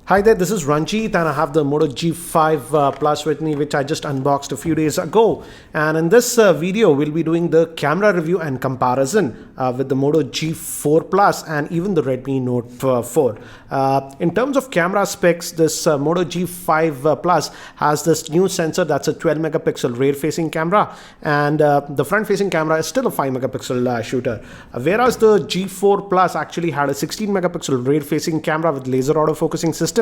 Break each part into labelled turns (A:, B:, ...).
A: Hi there, this is Ranjit and I have the Moto G5 Plus with me, which I just unboxed a few days ago. And in this video, we'll be doing the camera review and comparison with the Moto G4 Plus and even the Redmi Note 4. In terms of camera specs, this Moto G5 Plus has this new sensor that's a 12 megapixel rear facing camera, and the front facing camera is still a 5 megapixel shooter. Whereas the G4 Plus actually had a 16 megapixel rear facing camera with laser autofocusing system,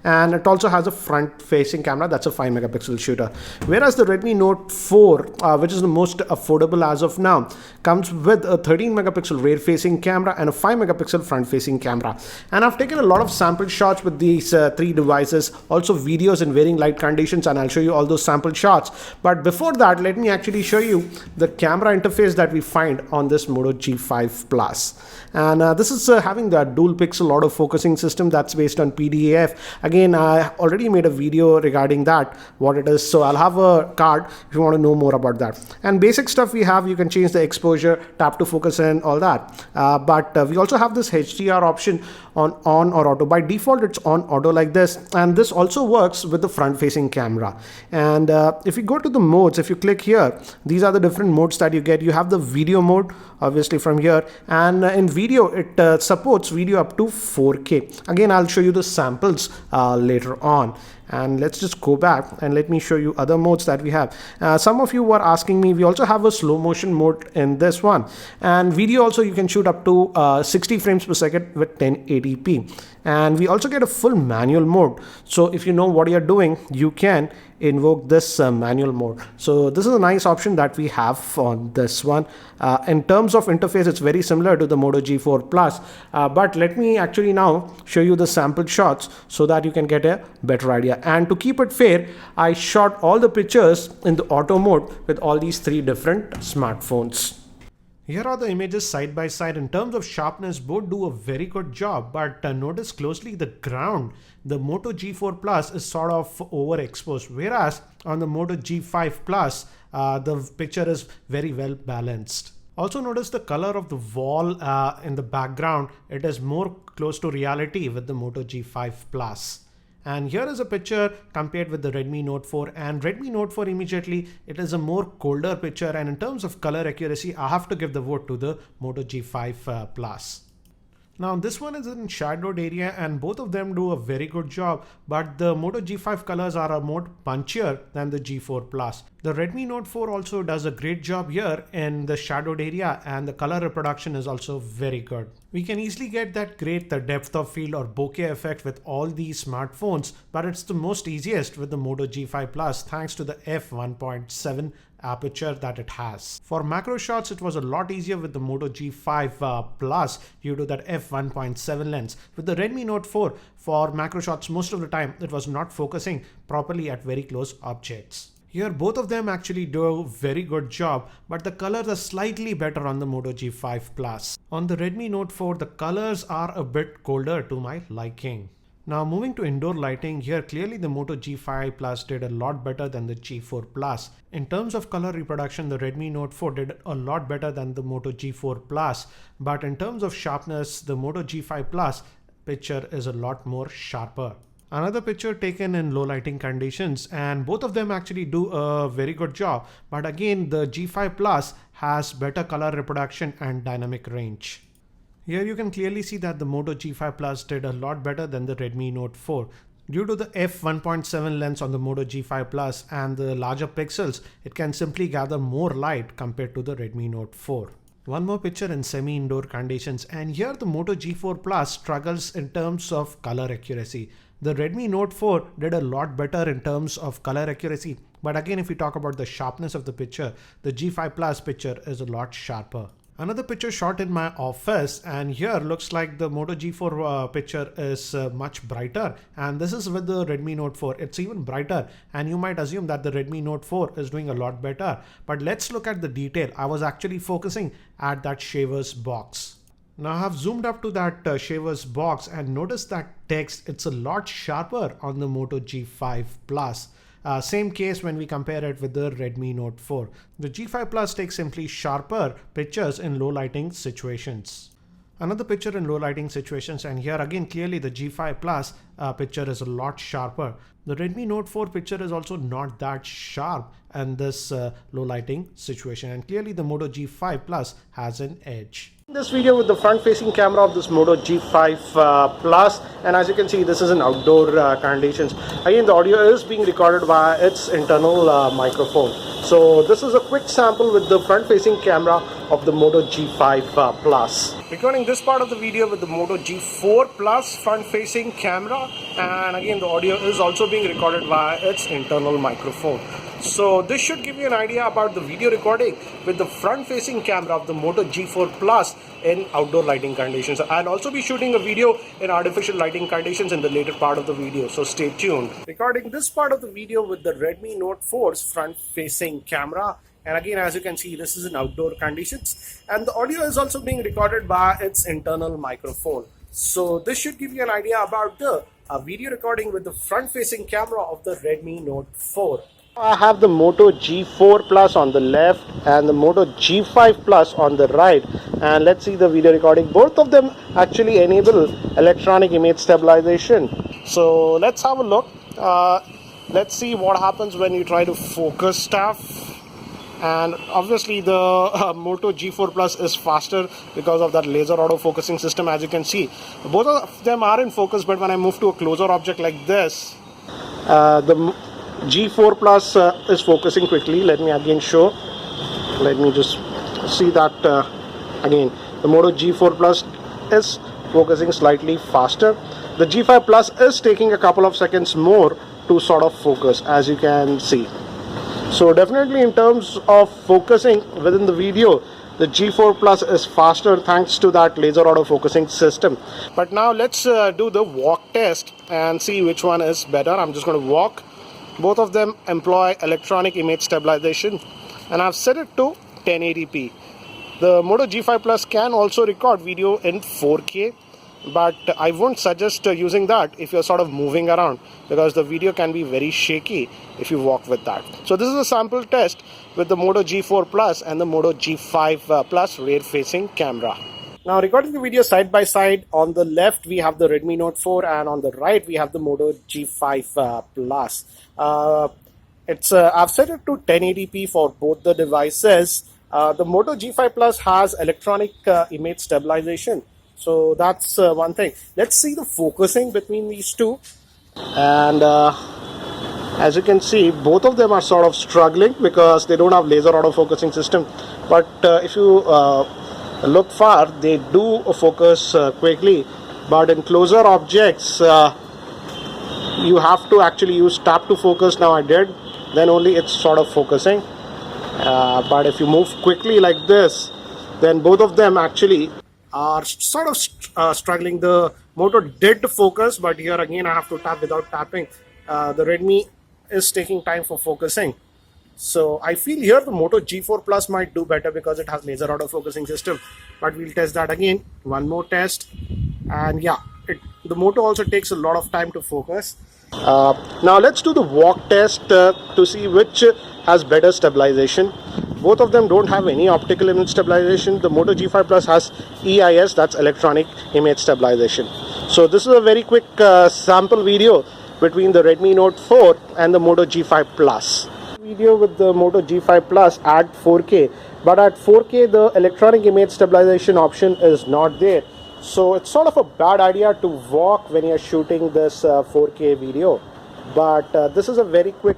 A: and it also has a front facing camera that's a 5 megapixel shooter. Whereas the Redmi Note 4, which is the most affordable as of now, comes with a 13 megapixel rear facing camera and a 5 megapixel front facing camera. And I've taken a lot of sample shots with these three devices, also videos in varying light conditions, and I'll show you all those sample shots. But before that, let me actually show you the camera interface that we find on this Moto G5 Plus. And this is having the dual pixel autofocusing system that's based on PDAF. Again, I already made a video regarding that, what it is, so I'll have a card if you want to know more about that. And basic stuff we have, you can change the exposure, tap to focus, and all that. But we also have this HDR option on or auto. By default, it's on auto like this, and this also works with the front facing camera. And if you go to the modes, if you click here, these are the different modes that you get. You have the video mode, obviously, from here, and in video it supports video up to 4K. Again, I'll show you the samples later on. And let's just go back and let me show you other modes that we have. Some of you were asking me, we also have a slow motion mode in this one, and video also you can shoot up to 60 frames per second with 1080p. And we also get a full manual mode, so if you know what you're doing, you can invoke this manual mode. So this is a nice option that we have on this one. In terms of interface, it's very similar to the Moto G4 Plus, but let me actually now show you the sample shots so that you can get a better idea. And to keep it fair, I shot all the pictures in the auto mode with all these three different smartphones. Here are the images side by side. In terms of sharpness, both do a very good job, but notice closely the ground. The Moto G4 Plus is sort of overexposed, whereas on the Moto G5 Plus, the picture is very well balanced. Also notice the color of the wall in the background. It is more close to reality with the Moto G5 Plus. And here is a picture compared with the Redmi Note 4, and Redmi Note 4 immediately, it is a more colder picture, and in terms of color accuracy, I have to give the vote to the Moto G5 Plus. Now this one is in shadowed area, and both of them do a very good job, but the Moto G5 colors are a more punchier than the G4 Plus. The Redmi Note 4 also does a great job here in the shadowed area, and the color reproduction is also very good. We can easily get that great depth of field or bokeh effect with all these smartphones, but it's the most easiest with the Moto G5 Plus thanks to the f1.7 aperture that it has. For macro shots, it was a lot easier with the Moto G5 Plus due to that f1.7 lens. With the Redmi Note 4, for macro shots, most of the time it was not focusing properly at very close objects. Here both of them actually do a very good job, but the colors are slightly better on the Moto G5 Plus. On the Redmi Note 4, the colors are a bit colder to my liking. Now moving to indoor lighting, here clearly the Moto G5 Plus did a lot better than the G4 Plus. In terms of color reproduction, the Redmi Note 4 did a lot better than the Moto G4 Plus, but in terms of sharpness, the Moto G5 Plus picture is a lot more sharper. Another picture taken in low lighting conditions, and both of them actually do a very good job, but again the G5 Plus has better color reproduction and dynamic range. Here you can clearly see that the Moto G5 Plus did a lot better than the Redmi Note 4. Due to the f1.7 lens on the Moto G5 Plus and the larger pixels, it can simply gather more light compared to the Redmi Note 4. One more picture in semi-indoor conditions, and here the Moto G4 Plus struggles in terms of color accuracy. The Redmi Note 4 did a lot better in terms of color accuracy, but again if we talk about the sharpness of the picture, the G5 Plus picture is a lot sharper. Another picture shot in my office, and here looks like the Moto G4 picture is much brighter, and this is with the Redmi Note 4. It's even brighter, and you might assume that the Redmi Note 4 is doing a lot better, but let's look at the detail. I was actually focusing at that shaver's box. Now I have zoomed up to that shaver's box, and notice that text, it's a lot sharper on the Moto G5 Plus. Same case when we compare it with the Redmi Note 4. The G5 Plus takes simply sharper pictures in low lighting situations. Another picture in low lighting situations, and here again clearly the G5 Plus picture is a lot sharper. The Redmi Note 4 picture is also not that sharp in this low lighting situation, and clearly the Moto G5 Plus has an edge. This video with the front facing camera of this Moto G5 Plus, and as you can see this is in outdoor conditions. Again, the audio is being recorded via its internal microphone. So this is a quick sample with the front facing camera of the Moto G5 Plus. Recording this part of the video with the Moto G4 Plus front facing camera, and again the audio is also being recorded via its internal microphone. So this should give you an idea about the video recording with the front facing camera of the Moto G4 Plus in outdoor lighting conditions. I'll also be shooting a video in artificial lighting conditions in the later part of the video, so stay tuned. Recording this part of the video with the Redmi Note 4's front facing camera, and again as you can see this is in outdoor conditions, and the audio is also being recorded by its internal microphone. So this should give you an idea about the video recording with the front facing camera of the Redmi Note 4. I have the Moto G4 Plus on the left and the Moto G5 Plus on the right, and let's see the video recording. Both of them actually enable electronic image stabilization. So let's have a look. Let's see what happens when you try to focus stuff. And obviously the Moto G4 Plus is faster because of that laser auto-focusing system. As you can see, both of them are in focus, but when I move to a closer object like this, the G4 Plus is focusing quickly. Let me again show. Let me just see that again. The Moto G4 Plus is focusing slightly faster. The G5 Plus is taking a couple of seconds more to sort of focus, as you can see. So definitely in terms of focusing within the video, the G4 Plus is faster thanks to that laser auto focusing system. But now let's do the walk test and see which one is better. I'm just going to walk. Both of them employ electronic image stabilization, and I've set it to 1080p. The Moto G5 Plus can also record video in 4K, but I won't suggest using that if you're sort of moving around, because the video can be very shaky if you walk with that. So this is a sample test with the Moto G4 Plus and the Moto G5 Plus rear facing camera. Now recording the video side by side, on the left we have the Redmi Note 4 and on the right we have the Moto G5 Plus. I've set it to 1080p for both the devices. The Moto G5 Plus has electronic image stabilization, so that's one thing. Let's see the focusing between these two, and as you can see both of them are sort of struggling because they don't have laser auto focusing system, but if you look far they do focus quickly, but in closer objects you have to actually use tap to focus. Now I did, then only it's sort of focusing, but if you move quickly like this, then both of them actually are sort of struggling. The Moto did focus, but here again I have to tap without tapping. The Redmi is taking time for focusing. So I feel here the Moto G4 Plus might do better because it has laser auto focusing system, but we'll test that again. One more test, and yeah, the Moto also takes a lot of time to focus. Now let's do the walk test to see which has better stabilization. Both of them don't have any optical image stabilization. The Moto G5 Plus has EIS, that's electronic image stabilization. So this is a very quick sample video between the Redmi Note 4 and the Moto G5 Plus. Video with the Moto G5 Plus at 4K, but at 4K the electronic image stabilization option is not there, so it's sort of a bad idea to walk when you're shooting this 4K video. But this is a very quick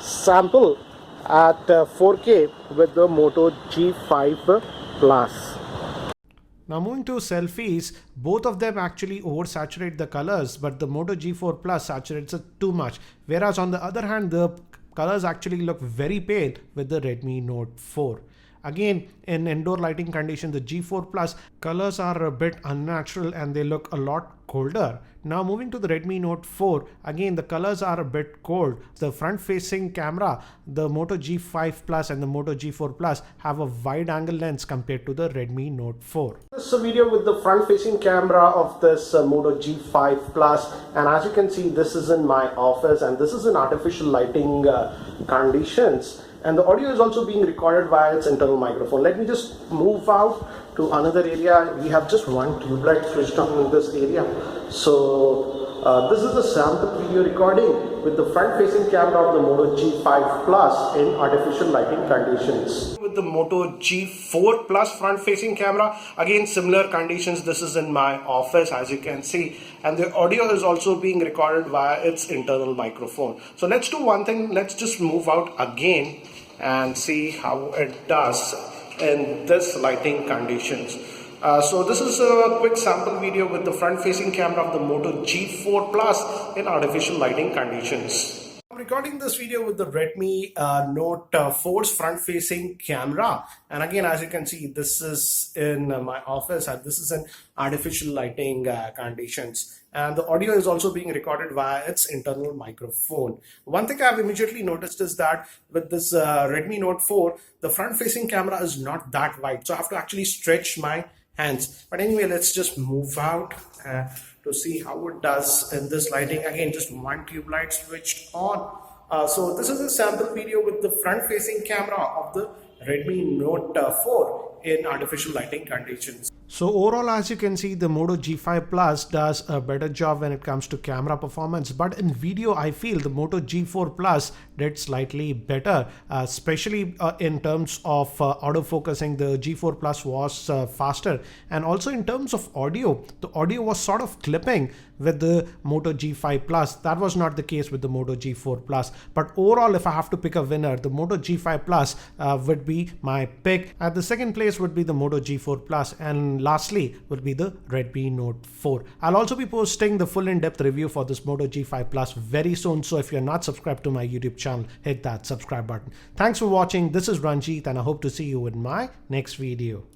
A: sample at 4K with the Moto G5 Plus. Now moving to selfies, both of them actually oversaturate the colors, but the Moto G4 Plus saturates it too much, whereas on the other hand the colors actually look very pale with the Redmi Note 4. Again, in indoor lighting conditions, the G4 Plus colors are a bit unnatural and they look a lot colder. Now moving to the Redmi Note 4, again the colors are a bit cold. The front facing camera, the Moto G5 Plus and the Moto G4 Plus have a wide angle lens compared to the Redmi Note 4. This is a video with the front facing camera of this Moto G5 Plus, and as you can see this is in my office and this is in artificial lighting conditions. And the audio is also being recorded via its internal microphone. Let me just move out to another area. We have just one tube light switched on in this area. So this is a sample video recording with the front facing camera of the Moto G5 Plus in artificial lighting conditions. With the Moto G4 Plus front facing camera, again similar conditions. This is in my office, as you can see, and the audio is also being recorded via its internal microphone. So let's do one thing, let's just move out again and see how it does in this lighting conditions. So this is a quick sample video with the front facing camera of the Moto G4 Plus in artificial lighting conditions. I'm recording this video with the Redmi Note 4's front facing camera, and again, as you can see, this is in my office and this is in artificial lighting conditions, and the audio is also being recorded via its internal microphone. One thing I've immediately noticed is that with this Redmi Note 4, the front facing camera is not that wide, so I have to actually stretch my hands. But anyway, let's just move out to see how it does in this lighting. Again, just one tube light switched on. So this is a sample video with the front facing camera of the Redmi Note 4 in artificial lighting conditions. So overall, as you can see, the Moto G5 Plus does a better job when it comes to camera performance, but in video I feel the Moto G4 Plus did slightly better, especially in terms of autofocusing. The G4 Plus was faster, and also in terms of audio, the audio was sort of clipping with the Moto G5 Plus. That was not the case with the Moto G4 Plus. But overall, if I have to pick a winner, the Moto G5 Plus would be my pick. At the second place would be the Moto G4 Plus, and lastly will be the Redmi Note 4. I'll also be posting the full in-depth review for this Moto G5 Plus very soon, so if you're not subscribed to my YouTube channel, hit that subscribe button. Thanks for watching. This is Ranjit, and I hope to see you in my next video.